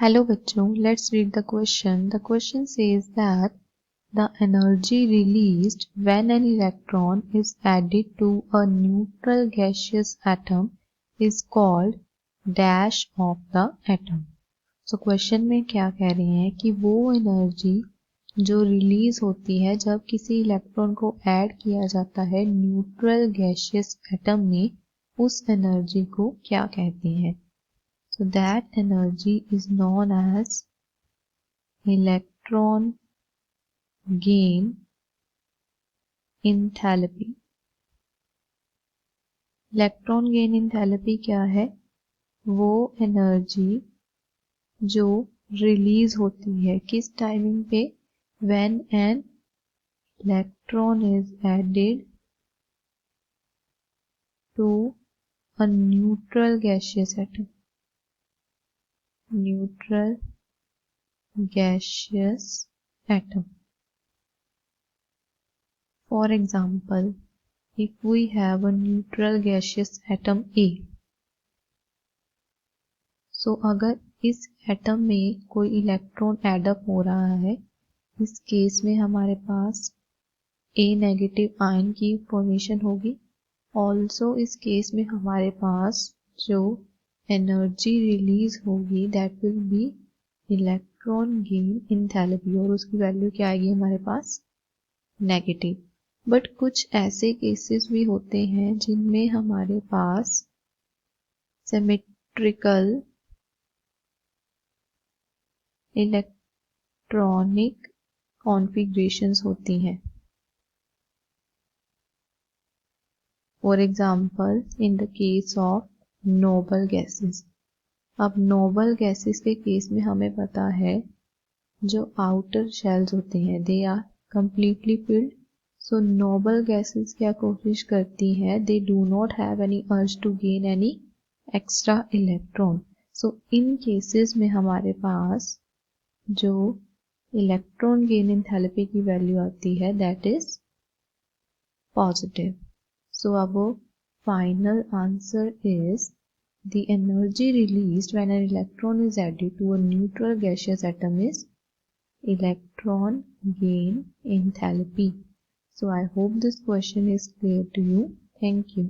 Hello बच्चों, let's read the question. The question says that the energy released when an electron is added to a neutral gaseous atom is called dash of the atom. So question में क्या कह रहे हैं कि वो energy जो release होती है जब किसी इलेक्ट्रॉन को ऐड किया जाता है न्यूट्रल गैसियस एटम में, उस एनर्जी को क्या कहते हैं. So that energy is known as electron gain enthalpy. Electron gain enthalpy क्या है? वो एनर्जी जो रिलीज होती है किस टाइमिंग पे? When an electron is added to a neutral gaseous atom. Neutral gaseous atom. For example, if we have a neutral gaseous atom A, so अगर इस एटम में कोई इलेक्ट्रॉन एडअप हो रहा है, इस केस में हमारे पास A नेगेटिव आयन की फॉर्मेशन होगी. ऑल्सो इस केस में हमारे पास जो एनर्जी रिलीज होगी that will be electron gain enthalpy, और उसकी वैल्यू क्या आएगी हमारे पास? नेगेटिव. बट कुछ ऐसे केसेस भी होते हैं जिनमें हमारे पास सिमेट्रिकल इलेक्ट्रॉनिक कॉन्फ़िगरेशंस होती हैं. For example in the case of noble gases. अब नोबल गैसेस के केस में हमें पता है जो आउटर शेल्स होते हैं they are completely filled. So noble gases क्या कोशिश करती हैं? They do not have any urge to gain any extra electron. So in cases में हमारे पास जो इलेक्ट्रॉन गेन एंथैल्पी की वैल्यू आती है that is positive. So our final answer is the energy released when an electron is added to a neutral gaseous atom is electron gain enthalpy. So I hope this question is clear to you. Thank you.